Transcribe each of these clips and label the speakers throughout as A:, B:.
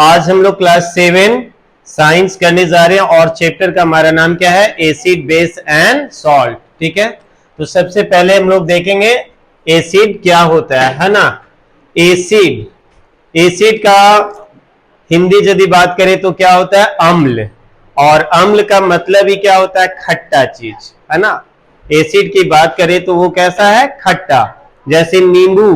A: आज हम लोग क्लास 7 साइंस करने जा रहे हैं और चैप्टर का हमारा नाम क्या है? Acid, base and salt. ठीक है, तो सबसे पहले हम लोग देखेंगे एसिड क्या होता है ना। एसिड, एसिड का हिंदी यदि बात करें तो क्या होता है? अम्ल। और अम्ल का मतलब ही क्या होता है? खट्टा चीज, है ना। एसिड की बात करें तो वो कैसा है? खट्टा। जैसे नींबू,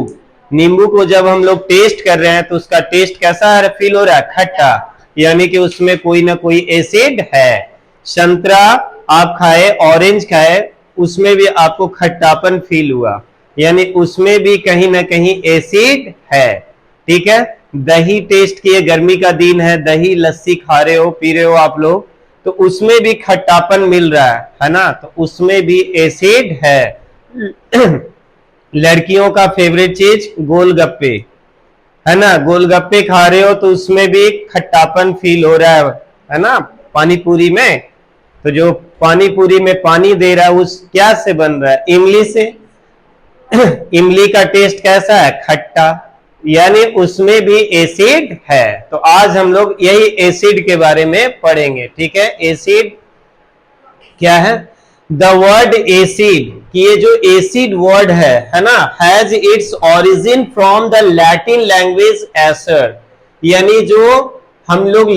A: नींबू को जब हम लोग टेस्ट कर रहे हैं तो उसका टेस्ट कैसा है? फील हो रहा है? खट्टा, यानी कि उसमें कोई ना कोई एसिड है। संतरा आप खाए, ऑरेंज खाए, उसमें भी आपको खट्टापन फील हुआ, यानी उसमें भी कहीं ना कहीं एसिड है। ठीक है, दही टेस्ट किए, गर्मी का दिन है, दही लस्सी खा रहे हो, पी रहे हो आप लोग, तो उसमें भी खट्टापन मिल रहा है ना, तो उसमें भी एसिड है। लड़कियों का फेवरेट चीज गोलगप्पे, है ना। गोलगप्पे खा रहे हो तो उसमें भी खट्टापन फील हो रहा है ना। पानी पूरी में, तो जो पानी पूरी में पानी दे रहा है उस क्या से बन रहा है? इमली से। इमली का टेस्ट कैसा है? खट्टा, यानी उसमें भी एसिड है। तो आज हम लोग यही एसिड के बारे में पढ़ेंगे। ठीक है, एसिड क्या है? द वर्ड एसिड, कि ये जो एसिड वर्ड है ना, has its origin from the Latin language Acer, यानी जो हम लोग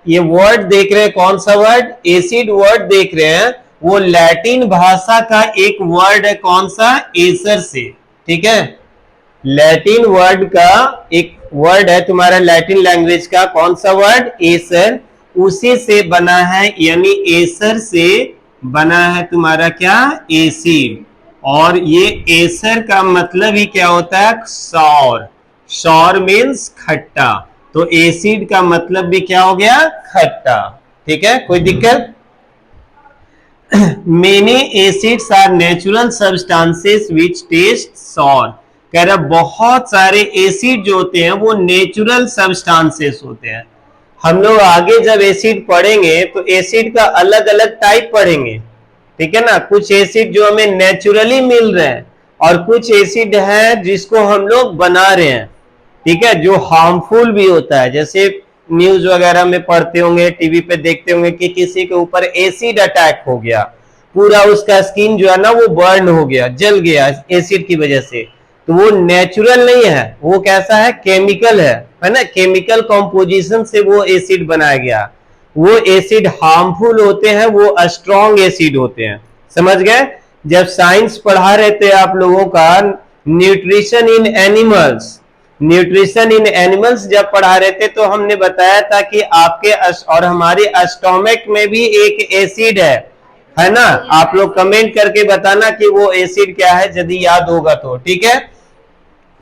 A: ये वर्ड देख रहे हैं, कौन सा वर्ड? एसिड वर्ड देख रहे हैं, वो लैटिन भाषा का एक वर्ड है। कौन सा? एसर से। ठीक है, लैटिन वर्ड का एक वर्ड है तुम्हारा लैटिन लैंग्वेज का, कौन सा वर्ड? एसर, उसी से बना है, यानी एसर से बना है तुम्हारा क्या? एसिड। और ये एसर का मतलब ही क्या होता है? सॉर। सॉर मीन्स खट्टा, तो एसिड का मतलब भी क्या हो गया? खट्टा। ठीक है, कोई दिक्कत? Many acids are natural substances which taste sour. कह रहा बहुत सारे एसिड जो होते हैं वो नेचुरल सब्सटेंसेस होते हैं। हम लोग आगे जब एसिड पढ़ेंगे तो एसिड का अलग अलग टाइप पढ़ेंगे। ठीक है ना, कुछ एसिड जो हमें नेचुरली मिल रहे हैं और कुछ एसिड है जिसको हम लोग बना रहे हैं। ठीक है, जो हार्मफुल भी होता है, जैसे न्यूज वगैरह में पढ़ते होंगे, टीवी पे देखते होंगे कि किसी के ऊपर एसिड अटैक हो गया, पूरा उसका स्किन जो है ना वो बर्न हो गया, जल गया एसिड की वजह से। तो वो नेचुरल नहीं है, वो कैसा है? केमिकल है ना। केमिकल कॉम्पोजिशन से वो एसिड बनाया गया। वो एसिड हार्मफुल होते हैं, वो स्ट्रॉन्ग एसिड होते हैं। समझ गए? जब साइंस पढ़ा रहे थे आप लोगों का nutrition in animals, nutrition in animals जब पढ़ा रहे थे तो हमने बताया था कि आपके और हमारे स्टोमक में भी एक एसिड है ना। आप लोग कमेंट करके बताना कि वो एसिड क्या है, यदि याद होगा तो। ठीक है,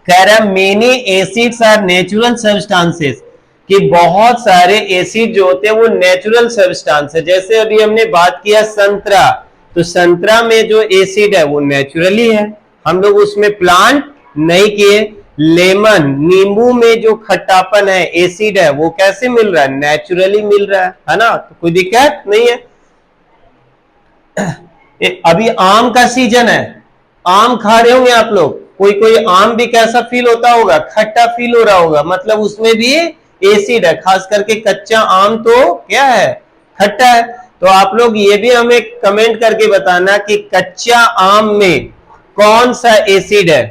A: कह रहा है many acids are natural substances, कि बहुत सारे एसिड जो होते हैं वो नेचुरल सब्सटेंस है। जैसे अभी हमने बात किया संतरा, तो संतरा में जो एसिड है वो नेचुरली है, हम लोग उसमें प्लांट नहीं किए। लेमन, नींबू में जो खट्टापन है, एसिड है, वो कैसे मिल रहा है? नेचुरली मिल रहा है ना, तो कोई दिक्कत नहीं है। अभी आम का सीजन है, आम खा रहे होंगे आप लोग, कोई कोई आम भी कैसा फील होता होगा? खट्टा फील हो रहा होगा, मतलब उसमें भी एसिड है। खास करके कच्चा आम तो क्या है? खट्टा है। तो आप लोग ये भी हमें कमेंट करके बताना कि कच्चा आम में कौन सा एसिड है।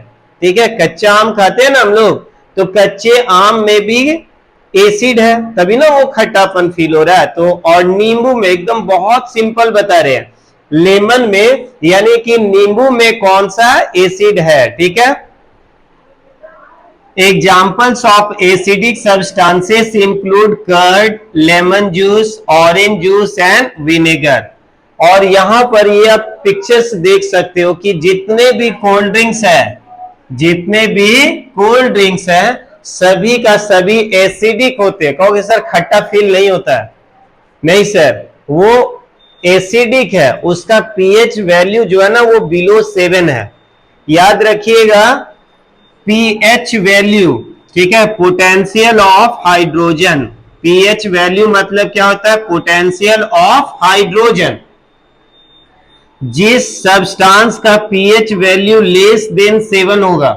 A: ठीक है, कच्चा आम खाते हैं ना हम लोग, तो कच्चे आम में भी एसिड है, तभी ना वो खट्टापन फील हो रहा है। तो और नींबू में एकदम बहुत सिंपल बता रहे हैं, लेमन में, यानी कि नींबू में कौन सा एसिड है। ठीक है, examples of acidic substances include curd, lemon juice, orange juice and vinegar. और यहां पर ये आप पिक्चर्स देख सकते हो कि जितने भी कोल्ड ड्रिंक्स है, जितने भी कोल्ड ड्रिंक्स है, सभी का सभी एसिडिक होते हैं। कहोगे सर खट्टा फील नहीं होता है? नहीं सर, वो एसिडिक है, उसका पीएच वैल्यू जो है ना वो बिलो 7 है। याद रखिएगा पीएच वैल्यू। ठीक है, potential of hydrogen, pH value मतलब क्या होता है? Potential of hydrogen. जिस सब्सटेंस का पीएच वैल्यू लेस देन 7 होगा,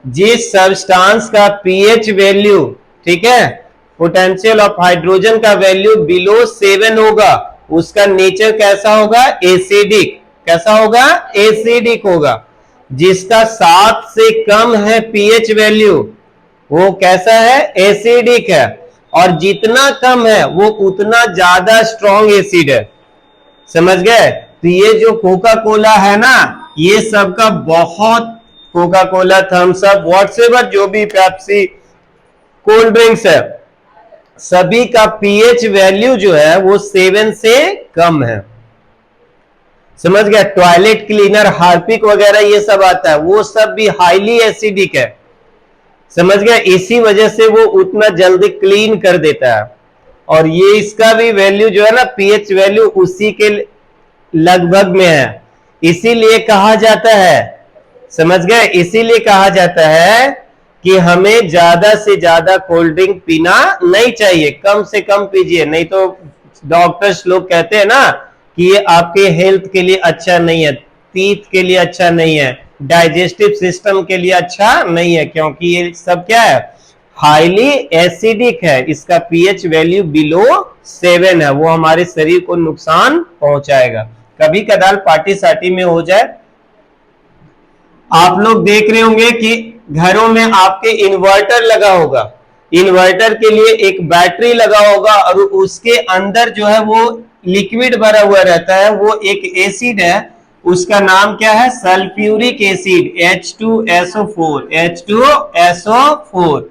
A: जिस सब्सटेंस का पीएच वैल्यू, ठीक है, पोटेंशियल ऑफ हाइड्रोजन का वैल्यू बिलो 7 होगा, उसका नेचर कैसा होगा? एसिडिक। कैसा होगा? एसिडिक होगा। जिसका 7 से कम है पीएच वैल्यू, वो कैसा है? एसिडिक है। और जितना कम है वो उतना ज्यादा स्ट्रॉन्ग एसिड है। समझ गए? तो ये जो कोका कोला है ना, ये सबका बहुत, Coca Cola, Thums Up, whatever जो भी पेप्सी, कोल्ड ड्रिंक्स है, सभी का पीएच वैल्यू जो है वो 7 से कम है। समझ गया? टॉयलेट क्लीनर, हार्पिक वगैरह ये सब आता है, वो सब भी हाईली एसिडिक है। समझ गया? इसी वजह से वो उतना जल्दी क्लीन कर देता है। और ये इसका भी वैल्यू जो है ना, पीएच वैल्यू उसी के लगभग में है। इसीलिए कहा जाता है, समझ गए? इसीलिए कहा जाता है कि हमें ज्यादा से ज्यादा कोल्ड ड्रिंक पीना नहीं चाहिए, कम से कम पीजिए। नहीं तो डॉक्टर्स लोग कहते हैं ना कि ये आपके हेल्थ के लिए अच्छा नहीं है, टीथ के लिए अच्छा नहीं है, डाइजेस्टिव सिस्टम के लिए अच्छा नहीं है, क्योंकि ये सब क्या है? हाईली एसिडिक है। इसका पीएच वैल्यू बिलो 7 है, वो हमारे शरीर को नुकसान पहुंचाएगा। कभी कदार पार्टी सार्टी में हो जाए, आप लोग देख रहे होंगे कि घरों में आपके इन्वर्टर लगा होगा, इन्वर्टर के लिए एक बैटरी लगा होगा और उसके अंदर जो है वो लिक्विड भरा हुआ रहता है, वो एक एसिड है, उसका नाम क्या है? Sulphuric acid, H2SO4। H2SO4,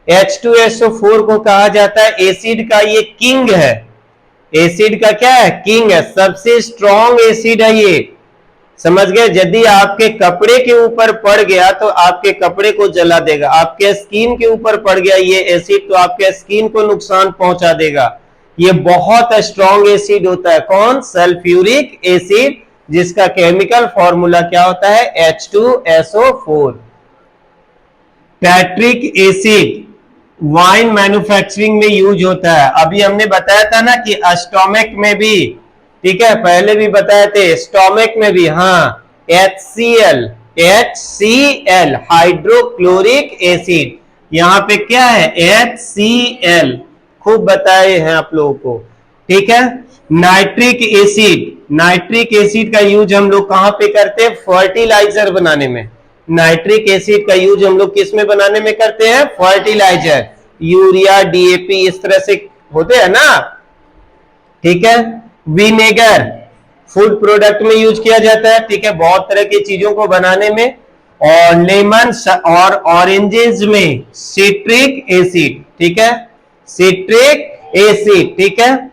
A: H2SO4 को कहा जाता है एसिड का ये किंग है। एसिड का क्या है? किंग है, सबसे स्ट्रॉन्ग एसिड है ये। समझ गए? यदि आपके कपड़े के ऊपर पड़ गया तो आपके कपड़े को जला देगा, आपके स्किन के ऊपर पड़ गया ये एसिड तो आपके स्किन को नुकसान पहुंचा देगा। ये बहुत स्ट्रॉन्ग एसिड होता है। कौन? सल्फ्यूरिक एसिड, जिसका केमिकल फॉर्मूला क्या होता है? H2SO4। टैट्रिक एसिड वाइन मैन्युफैक्चरिंग में यूज होता है। अभी हमने बताया था ना कि स्टोमक में भी, ठीक है, पहले भी बताए थे, स्टोमक में भी, हाँ, HCl हाइड्रोक्लोरिक एसिड। यहां पे क्या है? HCl, खूब बताए हैं आप लोगों को, ठीक है। नाइट्रिक एसिड, नाइट्रिक एसिड का यूज हम लोग कहां पे करते हैं? फर्टिलाइजर बनाने में। नाइट्रिक एसिड का यूज हम लोग किस में बनाने में करते हैं? फर्टिलाइजर, यूरिया, डीएपी, इस तरह से होते हैं ना, ठीक है। विनेगर फूड प्रोडक्ट में यूज किया जाता है, ठीक है, बहुत तरह की चीजों को बनाने में। और लेमन और ऑरेंजेस में सिट्रिक एसिड, ठीक है, सिट्रिक एसिड, ठीक है।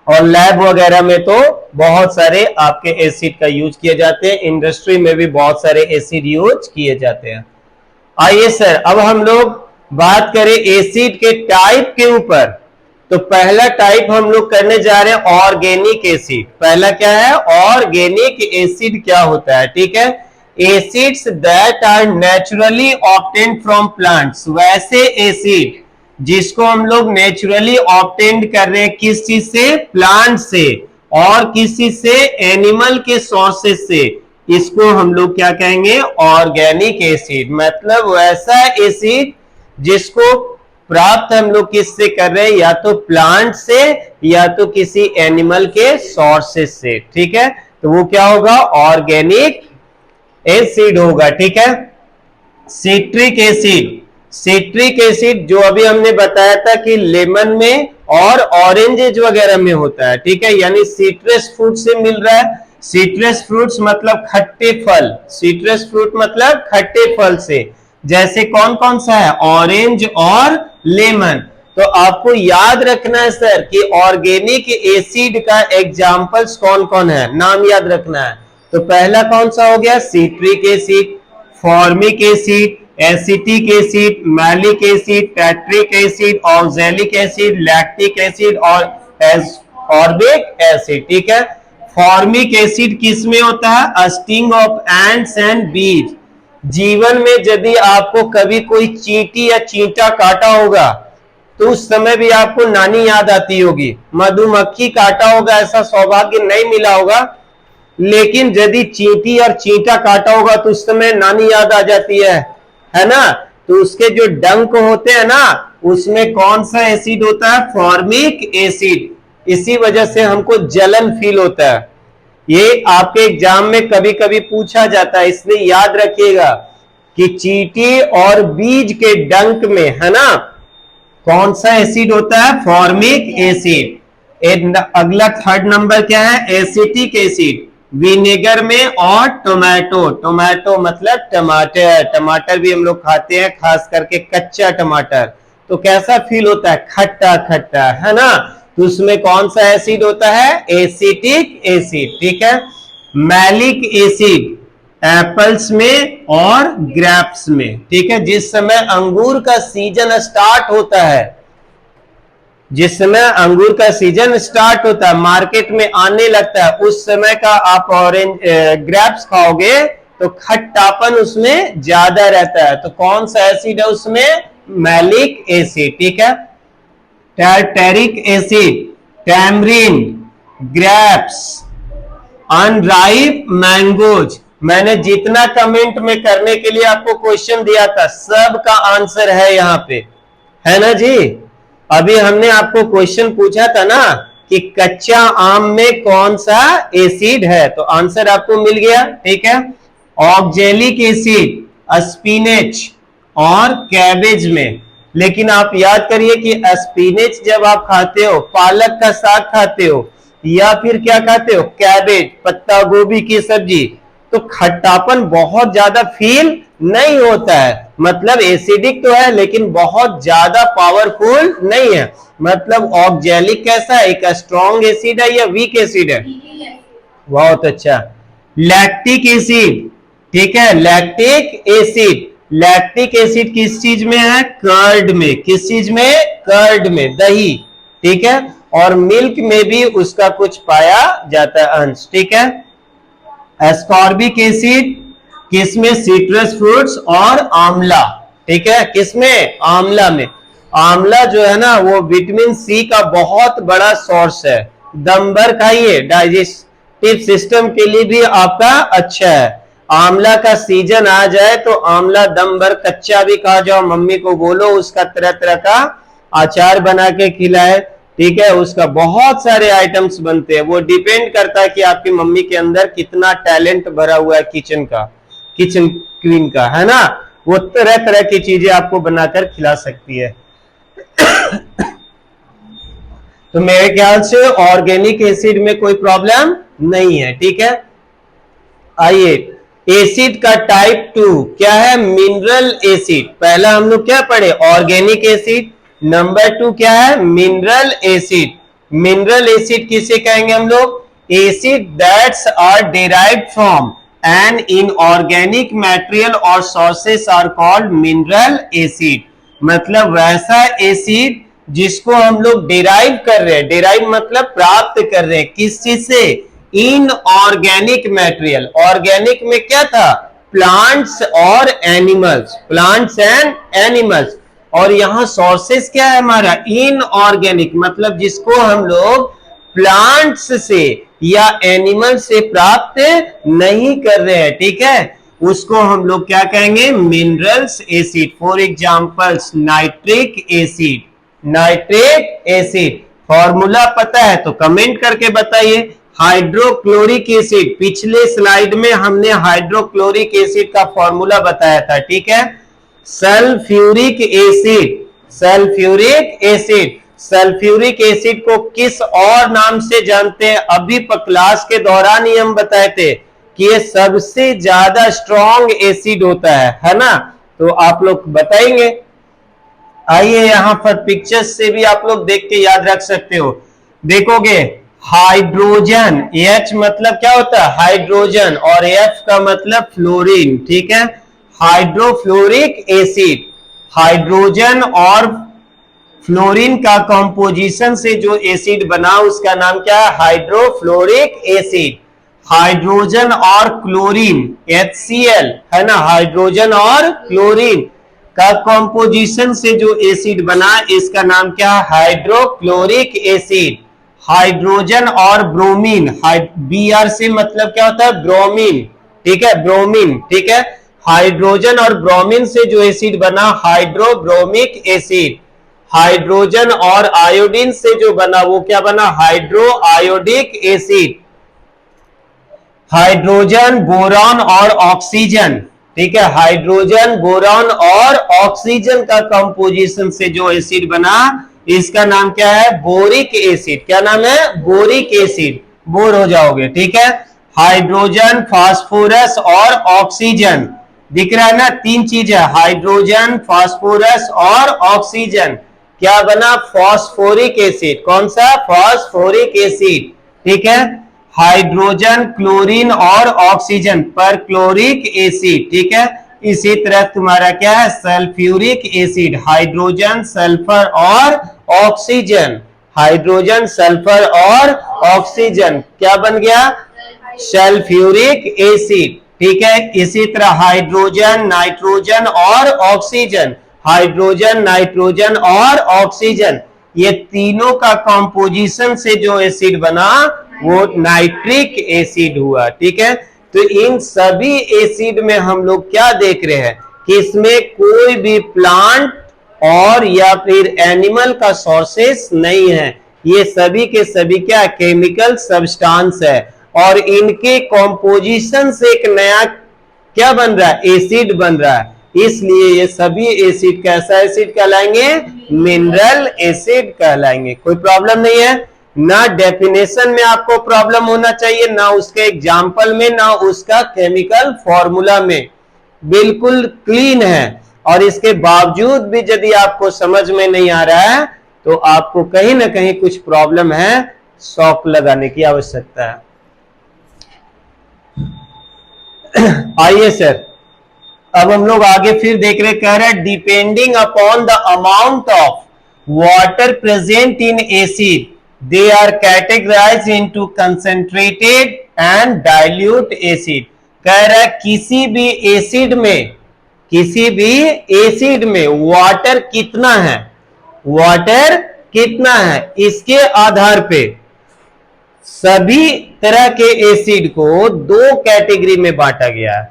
A: और लैब वगैरह में तो बहुत सारे आपके एसिड का यूज किए जाते हैं, इंडस्ट्री में भी बहुत सारे एसिड यूज किए जाते हैं। आइए सर, अब हम लोग बात करें एसिड के टाइप के ऊपर। तो पहला टाइप हम लोग करने जा रहे हैं ऑर्गेनिक एसिड। पहला क्या है? ऑर्गेनिक एसिड क्या होता है, ठीक है। Acids that are naturally obtained from plants, वैसे एसिड जिसको हम लोग नेचुरली ऑब्टेन्ड कर रहे हैं, किस चीज से? प्लांट से, और किसी से? एनिमल के सोर्सेस से। इसको हम लोग क्या कहेंगे? Organic acid. मतलब वैसा एसिड जिसको प्राप्त हम लोग किससे कर रहे हैं? या तो प्लांट से या तो किसी एनिमल के सोर्सेस से, ठीक है। तो वो क्या होगा? ऑर्गेनिक एसिड होगा, ठीक है। सिट्रिक एसिड, सिट्रिक एसिड जो अभी हमने बताया था कि लेमन में और ऑरेंजेज वगैरह में होता है, ठीक है, यानी सिट्रस फ्रूट से मिल रहा है। सिट्रस फ्रूट्स मतलब खट्टे फल, सिट्रस फ्रूट मतलब खट्टे फल से। जैसे कौन कौन सा है? ऑरेंज और लेमन। तो आपको याद रखना है सर कि ऑर्गेनिक एसिड का एग्जाम्पल्स कौन कौन है, नाम याद रखना है। तो पहला कौन सा हो गया? Citric acid, formic acid, acetic acid, malic acid, tartaric acid, oxalic acid, lactic acid और ऑर्बिक एसिड, ठीक है। फॉर्मिक एसिड किस में होता है? स्टिंग ऑफ एंड्स एंड बीज। जीवन में यदि आपको कभी कोई चींटी या चींटा काटा होगा तो उस समय भी आपको नानी याद आती होगी। मधुमक्खी काटा होगा, ऐसा सौभाग्य नहीं मिला होगा, लेकिन यदि चींटी और चींटा काटा होगा तो उस समय नानी याद आ जाती है ना। तो उसके जो डंक होते हैं ना, उसमें कौन सा एसिड होता है? Formic acid. इसी वजह से हमको जलन फील होता है। ये आपके एग्जाम में कभी कभी पूछा जाता है, इसलिए याद रखिएगा कि चींटी और बीज के डंक में, है ना, कौन सा एसिड होता है? Formic acid. अगला थर्ड नंबर क्या है? एसिटिक एसिड, विनेगर में और टोमेटो। टोमेटो मतलब टमाटर, टमाटर भी हम लोग खाते हैं, खास करके कच्चा टमाटर। तो कैसा फील होता है? खट्टा खट्टा, है ना। तो उसमें कौन सा एसिड होता है? Acetic acid. ठीक है। मैलिक एसिड एप्पल्स में और ग्रेप्स में। ठीक है। जिस समय अंगूर का सीजन स्टार्ट होता है, जिस समय अंगूर का सीजन स्टार्ट होता है, मार्केट में आने लगता है, उस समय का आप ऑरेंज ग्रेप्स खाओगे तो खट्टापन उसमें ज्यादा रहता है। तो कौन सा एसिड है उसमें? Malic acid. ठीक है। Tartaric acid, tamarind, grapes, unripe mangoes. मैंने जितना कमेंट में करने के लिए आपको क्वेश्चन दिया था, सब का आंसर है यहाँ पे, है ना जी। अभी हमने आपको क्वेश्चन पूछा था ना कि कच्चा आम में कौन सा एसिड है, तो आंसर आपको मिल गया। ठीक है। ऑक्जेलिक एसिड स्पिनेच और कैबेज में। लेकिन आप याद करिए कि स्पिनेच जब आप खाते हो, पालक का साग खाते हो, या फिर क्या खाते हो? कैबेज, पत्ता गोभी की सब्जी, तो खट्टापन बहुत ज्यादा फील नहीं होता है। मतलब एसिडिक तो है लेकिन बहुत ज्यादा पावरफुल नहीं है। मतलब ऑक्जेलिक कैसा है? एक स्ट्रॉन्ग एसिड है या वीक एसिड है? बहुत अच्छा। लैक्टिक एसिड, ठीक है, लैक्टिक एसिड। लैक्टिक एसिड किस चीज में है? कर्ड में। किस चीज में? कर्ड में, दही। ठीक है। और मिल्क में भी उसका कुछ पाया जाता है अंश। ठीक है। एस्कॉर्बिक एसिड किसमें? सिट्रस फ्रूट्स और आंवला। ठीक है। किसमें? आंवला में। आंवला जो है ना, वो विटामिन सी का बहुत बड़ा सोर्स है। दम भर खाइए, डाइजेस्टिव सिस्टम के लिए भी आपका अच्छा है। आंवला का सीजन आ जाए तो आंवला दम भर कच्चा भी खा जाओ, मम्मी को बोलो उसका तरह तरह का अचार बना के खिलाए। ठीक है। उसका बहुत सारे आइटम्स बनते हैं। वो डिपेंड करता है कि आपकी मम्मी के अंदर कितना टैलेंट भरा हुआ है किचन का, किचन क्वीन का, है ना। वो तरह तरह की चीजें आपको बनाकर खिला सकती है। तो मेरे ख्याल से ऑर्गेनिक एसिड में कोई प्रॉब्लम नहीं है। ठीक है। आइए, एसिड का टाइप 2 क्या है? Mineral acid. पहला हम लोग क्या पढ़े? Organic acid. नंबर 2 क्या है? Mineral acid. मिनरल एसिड किसे कहेंगे हम लोग? Acid that's are derived from an inorganic material और sources are called mineral acid. मतलब वैसा एसिड जिसको हम लोग डिराइव कर रहे हैं। डिराइव मतलब प्राप्त कर रहे हैं, किस चीज से? Inorganic material. ऑर्गेनिक में क्या था? प्लांट्स और एनिमल्स, प्लांट्स एंड एनिमल्स। और यहां सोर्सेस क्या है हमारा? इनऑर्गेनिक, मतलब जिसको हम लोग प्लांट्स से या एनिमल से प्राप्त नहीं कर रहे हैं। ठीक है। उसको हम लोग क्या कहेंगे? Minerals acid. For examples, nitric acid. Nitric acid formula पता है तो कमेंट करके बताइए। हाइड्रोक्लोरिक एसिड, पिछले स्लाइड में हमने हाइड्रोक्लोरिक एसिड का फॉर्मूला बताया था। ठीक है। Sulphuric acid, sulphuric acid. Sulphuric acid को किस और नाम से जानते हैं? अभी क्लास के दौरान ही हम बताए थे कि ये सबसे ज्यादा स्ट्रॉन्ग एसिड होता है ना। तो आप लोग बताएंगे। आइए, यहां पर पिक्चर्स से भी आप लोग देख के याद रख सकते हो। देखोगे, हाइड्रोजन, H मतलब क्या होता है? हाइड्रोजन, और F का मतलब फ्लोरीन। ठीक है। हाइड्रोफ्लोरिक एसिड, हाइड्रोजन और फ्लोरीन का कंपोजिशन से जो एसिड बना उसका नाम क्या है? Hydrofluoric acid. हाइड्रोजन और क्लोरीन, HCl, है ना, हाइड्रोजन और क्लोरीन का कंपोजिशन से जो एसिड बना इसका नाम क्या है? Hydrochloric acid. हाइड्रोजन और ब्रोमीन, Br से मतलब क्या होता है? ब्रोमीन। ठीक है, ब्रोमीन। ठीक है। हाइड्रोजन और ब्रोमीन से जो एसिड बना हाइड्रोब्रोमिक एसिड, हाइड्रोजन और आयोडीन से जो बना वो क्या बना, hydro iodic acid, hydrogen boron और ऑक्सीजन, ठीक है, हाइड्रोजन बोरॉन और ऑक्सीजन का कंपोजिशन से जो एसिड बना इसका नाम क्या है, बोरिक एसिड। क्या नाम है, बोरिक एसिड, बोर हो जाओगे, ठीक है। हाइड्रोजन, फास्फोरस और ऑक्सीजन, दिख रहा है ना, तीन चीज है, हाइड्रोजन, फास्फोरस और ऑक्सीजन, क्या बना, फॉस्फोरिक एसिड। कौन सा, फॉस्फोरिक एसिड, ठीक है। हाइड्रोजन, क्लोरीन और ऑक्सीजन पर क्लोरिक एसिड, ठीक है। इसी तरह तुम्हारा क्या है, सल्फ्यूरिक एसिड, हाइड्रोजन, सल्फर और ऑक्सीजन, हाइड्रोजन, सल्फर और ऑक्सीजन, क्या बन गया, सल्फ्यूरिक एसिड, ठीक है। इसी तरह हाइड्रोजन, नाइट्रोजन और ऑक्सीजन, हाइड्रोजन, नाइट्रोजन और ऑक्सीजन, ये तीनों का कंपोजिशन से जो एसिड बना वो नाइट्रिक एसिड हुआ, ठीक है। तो इन सभी एसिड में हम लोग क्या देख रहे हैं कि इसमें कोई भी प्लांट और या फिर एनिमल का सोर्सेस नहीं है, ये सभी के सभी क्या, केमिकल सब्सटेंस है, और इनके कॉम्पोजिशन से एक नया क्या बन रहा है, एसिड बन रहा है। इसलिए ये सभी एसिड कैसा एसिड कहलाएंगे, मिनरल एसिड कहलाएंगे। कोई प्रॉब्लम नहीं है ना, डेफिनेशन में आपको प्रॉब्लम होना चाहिए, ना उसके एग्जाम्पल में, ना उसका केमिकल फॉर्मूला में, बिल्कुल क्लीन है। और इसके बावजूद भी यदि आपको समझ में नहीं आ रहा है तो आपको कहीं ना कहीं कुछ प्रॉब्लम है, शॉक लगाने की आवश्यकता है। आइए सर, अब हम लोग आगे फिर देख रहे, कह रहे हैं depending upon the amount of water present in acid they are categorize into concentrated and dilute acid. कह रहा है किसी भी एसिड में, किसी भी एसिड में वाटर कितना है, वाटर कितना है, इसके आधार पे सभी तरह के एसिड को दो कैटेगरी में बांटा गया है।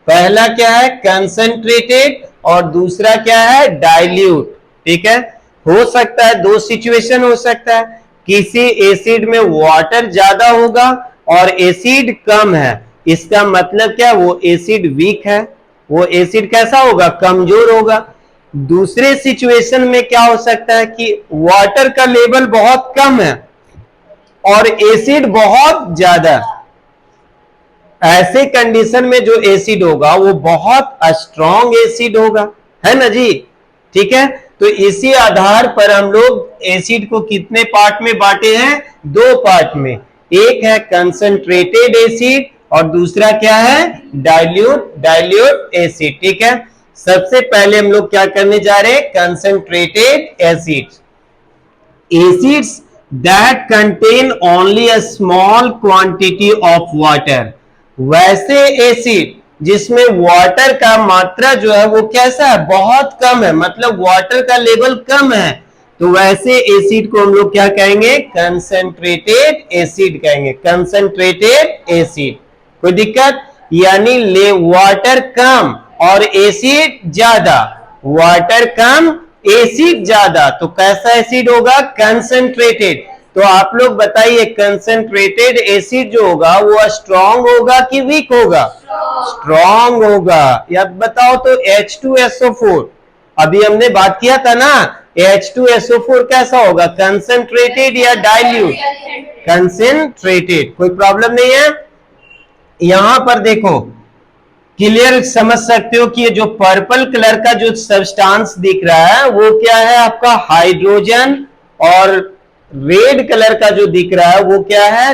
A: पहला क्या है, कंसंट्रेटेड, और दूसरा क्या है, डाइल्यूट, ठीक है। हो सकता है दो सिचुएशन हो सकता है, किसी एसिड में वाटर ज्यादा होगा और एसिड कम है, इसका मतलब क्या, वो एसिड वीक है, वो एसिड कैसा होगा, कमजोर होगा। दूसरे सिचुएशन में क्या हो सकता है कि वाटर का लेवल बहुत कम है और एसिड बहुत ज्यादा, ऐसे कंडीशन में जो एसिड होगा वो बहुत स्ट्रॉन्ग एसिड होगा, है ना जी, ठीक है। तो इसी आधार पर हम लोग एसिड को कितने पार्ट में बांटे हैं, दो पार्ट में, एक है कंसंट्रेटेड एसिड और दूसरा क्या है, डाइल्यूट एसिड, ठीक है। सबसे पहले हम लोग क्या करने जा रहे हैं, concentrated acid, acids that contain only a small quantity of water, वैसे एसिड जिसमें वाटर का मात्रा जो है वो कैसा है, बहुत कम है, मतलब वाटर का लेवल कम है, तो वैसे एसिड को हम लोग क्या कहेंगे, कंसंट्रेटेड एसिड कहेंगे, कंसंट्रेटेड एसिड। कोई दिक्कत, यानी ले वाटर कम और एसिड ज्यादा, वाटर कम एसिड ज्यादा, तो कैसा एसिड होगा, कंसंट्रेटेड। तो आप लोग बताइए कंसंट्रेटेड एसिड जो होगा वो स्ट्रॉन्ग होगा कि वीक होगा, स्ट्रॉन्ग होगा। या बताओ तो H2SO4, अभी हमने बात किया था ना, H2SO4 कैसा होगा, कंसंट्रेटेड या डाइल्यूट, कंसंट्रेटेड। कोई प्रॉब्लम नहीं है। यहां पर देखो क्लियर समझ सकते हो कि ये जो पर्पल कलर का जो सब्सटेंस दिख रहा है वो क्या है, आपका हाइड्रोजन, और रेड कलर का जो दिख रहा है वो क्या है,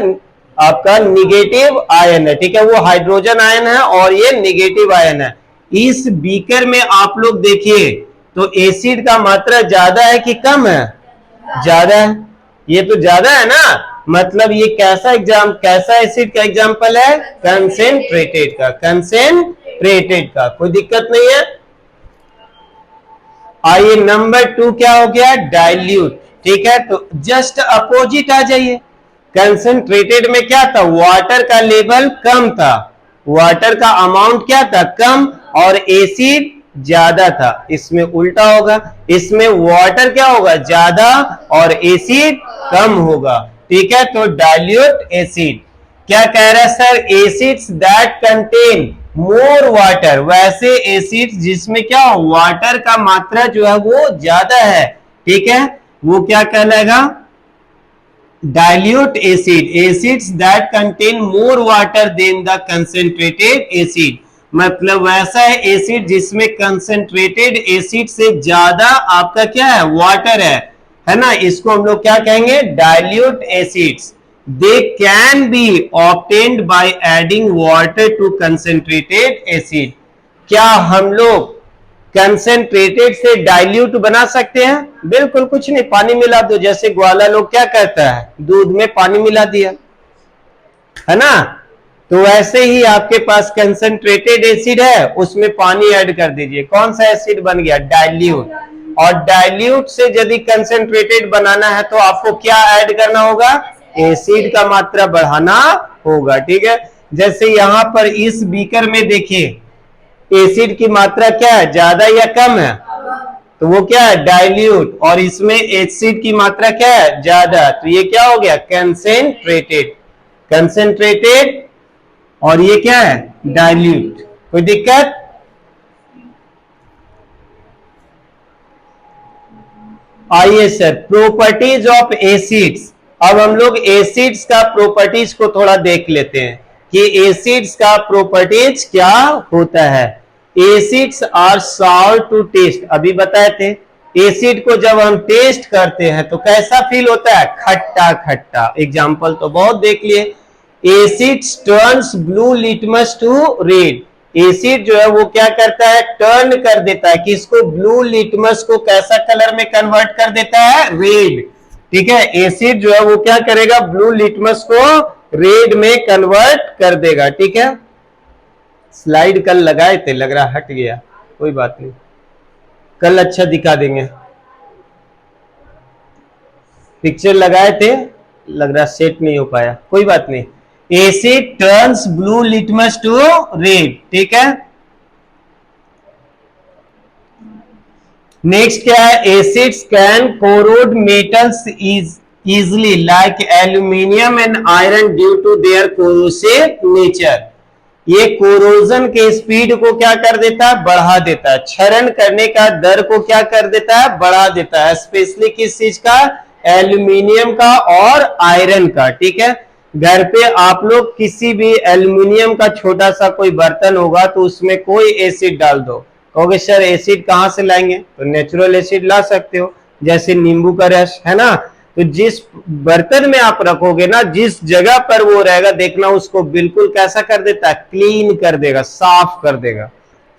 A: आपका निगेटिव आयन है, ठीक है, वो हाइड्रोजन आयन है और ये निगेटिव आयन है। इस बीकर में आप लोग देखिए तो एसिड का मात्रा ज्यादा है कि कम है, ज्यादा है, ये तो ज्यादा है ना, मतलब ये कैसा एसिड का एग्जांपल है, कंसेंट्रेटेड का, कंसेंट्रेटेड का। कोई दिक्कत नहीं है। आइए नंबर 2 क्या हो गया, डाइल्यूट, ठीक है। तो जस्ट अपोजिट आ जाइए, कंसेंट्रेटेड में क्या था, वाटर का लेवल कम था, वाटर का अमाउंट क्या था, कम, और एसिड ज्यादा था। इसमें उल्टा होगा, इसमें वाटर क्या होगा, ज्यादा और एसिड कम होगा। ठीक है, तो डाइल्यूट एसिड। क्या कह रहा है sir, acids that contain more water, वैसे एसिड्स जिसमें क्या वाटर का मात्रा जो है वो ज्यादा है। ठीक है, वो क्या कहलाएगा, dilute acid. Acids that contain more water than the concentrated acid, मतलब वैसा है एसिड जिसमें कंसेंट्रेटेड एसिड से ज्यादा आपका क्या है, वाटर है ना। इसको हम लोग क्या कहेंगे, dilute acids. They can be obtained by adding water to concentrated acid. क्या हम लोग कंसेंट्रेटेड से डाइल्यूट बना सकते हैं? बिल्कुल कुछ नहीं, पानी मिला दो। जैसे ग्वाला लोग क्या करता है, दूध में पानी मिला दिया, है ना। तो वैसे ही आपके पास कंसेंट्रेटेड एसिड है, उसमें पानी ऐड कर दीजिए, कौन सा एसिड बन गया, डाइल्यूट। और डाइल्यूट से यदि कंसेंट्रेटेड बनाना है तो आपको क्या ऐड करना होगा, एसिड का मात्रा बढ़ाना होगा। ठीक है, जैसे यहां पर इस बीकर में देखिए एसिड की मात्रा क्या है, ज्यादा या कम है, तो वो क्या है, डाइल्यूट। और इसमें एसिड की मात्रा क्या है, ज्यादा, तो ये क्या हो गया, कंसेंट्रेटेड। कंसेंट्रेटेड और ये क्या है, डाइल्यूट। कोई दिक्कत? आइए सर, प्रॉपर्टीज ऑफ एसिड्स। अब हम लोग एसिड्स का प्रॉपर्टीज को थोड़ा देख लेते हैं कि एसिड्स का प्रॉपर्टीज क्या होता है। Acids are sour to taste, अभी बताए थे। एसिड को जब हम टेस्ट करते हैं तो कैसा फील होता है, खट्टा खट्टा। एग्जाम्पल तो बहुत देख लिए। Acids turns blue litmus to red. Acid जो है वो क्या करता है, टर्न कर देता है, किसको, ब्लू लिटमस को कैसा कलर में कन्वर्ट कर देता है, रेड। ठीक है, एसिड जो है वो क्या करेगा, ब्लू लिटमस को रेड में कन्वर्ट कर देगा। ठीक है, स्लाइड कल लगाए थे, लग रहा हट गया, कोई बात नहीं, कल अच्छा दिखा देंगे। पिक्चर लगाए थे, लग रहा सेट नहीं हो पाया, कोई बात नहीं। Acid turns blue litmus to red. ठीक है, नेक्स्ट क्या है, acids can corrode metals easily like aluminium and iron due to their corrosive nature. ये कोरोजन के स्पीड को क्या कर देता है, बढ़ा देता है। क्षरण करने का दर को क्या कर देता है, बढ़ा देता है। स्पेशली किस चीज का, एल्यूमिनियम का और आयरन का। ठीक है, घर पे आप लोग किसी भी एल्यूमिनियम का छोटा सा कोई बर्तन होगा तो उसमें कोई एसिड डाल दो, कहोगे सर एसिड कहां से लाएंगे, तो नेचुरल एसिड ला सकते हो, जैसे नींबू का रस, है ना। तो जिस बर्तन में आप रखोगे ना, जिस जगह पर वो रहेगा, देखना उसको बिल्कुल कैसा कर देता है, क्लीन कर देगा, साफ कर देगा।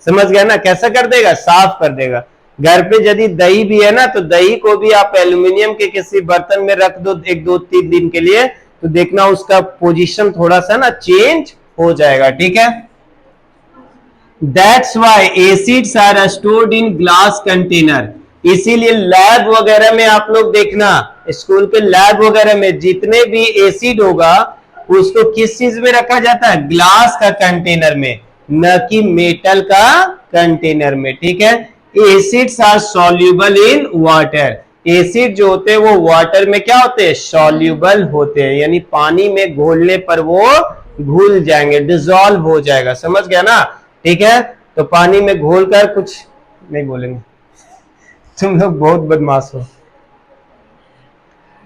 A: समझ गया ना, कैसा कर देगा, साफ कर देगा। घर पे यदि दही भी है ना, तो दही को भी आप एल्यूमिनियम के किसी बर्तन में रख दो 1-2-3 दिन के लिए, तो देखना उसका पोजीशन थोड़ा सा ना चेंज हो जाएगा। ठीक है, that's why acids are stored in glass container. इसीलिए लैब वगैरह में आप लोग देखना, स्कूल के लैब वगैरह में जितने भी एसिड होगा उसको किस चीज में रखा जाता है, ग्लास का कंटेनर में, न कि मेटल का कंटेनर में। ठीक है, acids are soluble in water. Acid जो होते हैं वो वाटर में क्या होते हैं, सॉल्युबल होते हैं, यानी पानी में घोलने पर वो घुल जाएंगे, डिसॉल्व हो जाएगा। समझ गया ना। ठीक है, तो पानी में घोलकर कुछ नहीं बोलेंगे, तुम लोग बहुत बदमाश हो।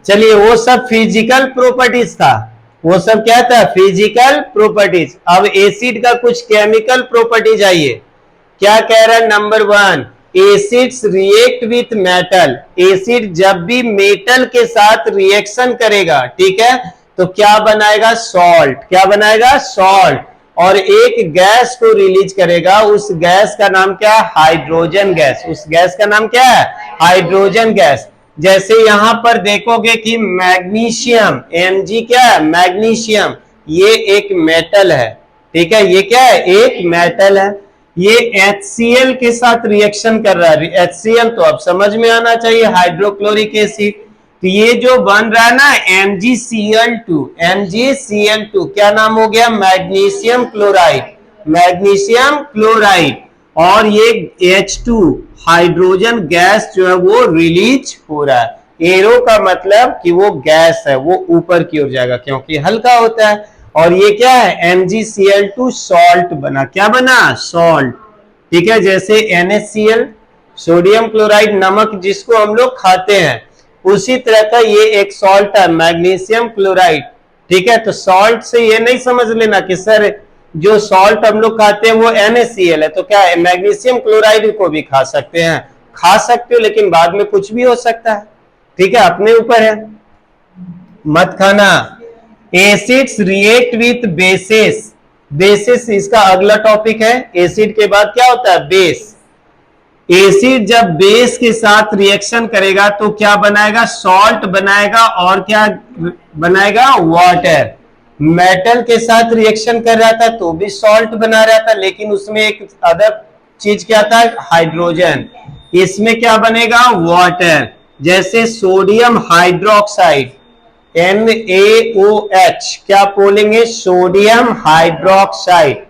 A: चलिए, वो सब फिजिकल प्रॉपर्टीज था, वो सब क्या था, फिजिकल प्रॉपर्टीज। अब एसिड का कुछ केमिकल प्रॉपर्टीज आइए, क्या कह रहा है, number 1, acids react with metal. Acid जब भी मेटल के साथ रिएक्शन करेगा, ठीक है, तो क्या बनाएगा, सॉल्ट। क्या बनाएगा, सॉल्ट। और एक गैस को रिलीज करेगा, उस गैस का नाम क्या है, हाइड्रोजन गैस। उस गैस का नाम क्या है, हाइड्रोजन गैस। जैसे यहां पर देखोगे कि मैग्नीशियम, Mg क्या है, मैग्नीशियम, ये एक मेटल है। ठीक है, ये क्या है, एक मेटल है। ये HCl के साथ रिएक्शन कर रहा है। HCl तो अब समझ में आना चाहिए, हाइड्रोक्लोरिक एसिड। तो ये जो बन रहा है ना MgCl2, MgCl2 क्या नाम हो गया, मैग्नीशियम क्लोराइड। Magnesium chloride. और ये H2 हाइड्रोजन गैस जो है वो रिलीज हो रहा है। एरो का मतलब कि वो गैस है, वो ऊपर की ओर जाएगा क्योंकि हल्का होता है। और ये क्या है, MgCl2 सॉल्ट बना। क्या बना, सॉल्ट। ठीक है, जैसे NaCl सोडियम क्लोराइड नमक जिसको हम लोग खाते हैं, उसी तरह का ये एक सॉल्ट है मैग्नीशियम क्लोराइड। ठीक है, तो सॉल्ट से ये नहीं समझ लेना कि सर जो सॉल्ट हम लोग खाते हैं वो NaCl है, तो क्या है मैग्नीशियम क्लोराइड को भी खा सकते हैं। खा सकते हो लेकिन बाद में कुछ भी हो सकता है। ठीक है, अपने ऊपर है, मत खाना। Acids react with bases. Basis इसका अगला टॉपिक है। एसिड के बाद क्या होता है, बेस। एसिड जब बेस के साथ रिएक्शन करेगा तो क्या बनाएगा, सॉल्ट बनाएगा। और क्या बनाएगा, वाटर। मेटल के साथ रिएक्शन कर रहा था तो भी सॉल्ट बना रहा था, लेकिन उसमें एक अदर चीज क्या था, हाइड्रोजन। इसमें क्या बनेगा, वाटर। जैसे सोडियम हाइड्रोक्साइड NaOH, क्या बोलेंगे, सोडियम हाइड्रोक्साइड।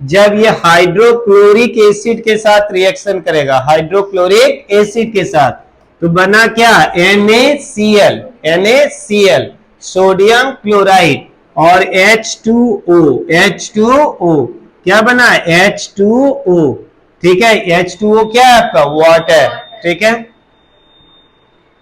A: जब ये हाइड्रोक्लोरिक एसिड के साथ रिएक्शन करेगा, हाइड्रोक्लोरिक एसिड के साथ, तो बना क्या, NaCl सोडियम क्लोराइड और H2O क्या बना, H2O। ठीक है, H2O क्या है आपका, वाटर। ठीक है,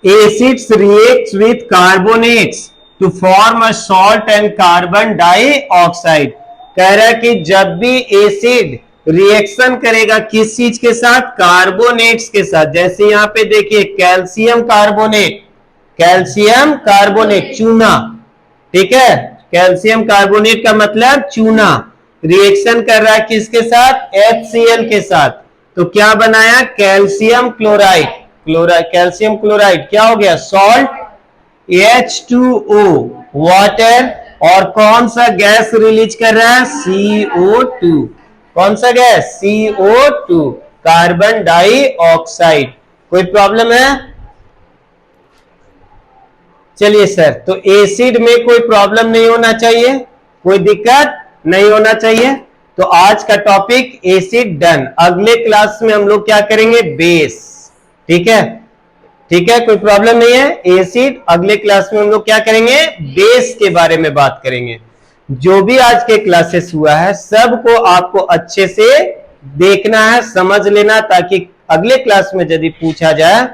A: acids reacts with carbonates to form a salt and carbon dioxide। कह रहा है कि जब भी एसिड रिएक्शन करेगा किस चीज के साथ, कार्बोनेट्स के साथ। जैसे यहां पे देखिए कैल्शियम कार्बोनेट चूना। ठीक है, कैल्शियम कार्बोनेट का मतलब चूना। रिएक्शन कर रहा है किसके साथ, HCl के साथ। तो क्या बनाया, कैल्शियम कैल्शियम क्लोराइड क्या हो गया, सॉल्ट। H2O water. और कौन सा गैस रिलीज कर रहा है, CO2। कौन सा गैस, CO2 कार्बन डाइऑक्साइड। कोई प्रॉब्लम है, चलिए सर। तो एसिड में कोई प्रॉब्लम नहीं होना चाहिए, कोई दिक्कत नहीं होना चाहिए। तो आज का टॉपिक एसिड डन। अगले क्लास में हम लोग क्या करेंगे, बेस। ठीक है, ठीक है, कोई प्रॉब्लम नहीं है। एसिड अगले क्लास में हम लोग क्या करेंगे, बेस के बारे में बात करेंगे। जो भी आज के क्लासेस हुआ है सबको आपको अच्छे से देखना है, समझ लेना, ताकि अगले क्लास में यदि पूछा जाए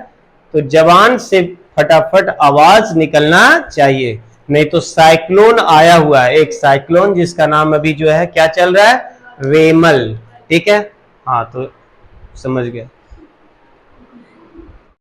A: तो जबान से फटाफट आवाज निकलना चाहिए। नहीं तो साइक्लोन आया हुआ है, एक साइक्लोन जिसका नाम अभी जो है क्या चल रहा है, रेमल। ठीक है, हाँ तो समझ गया।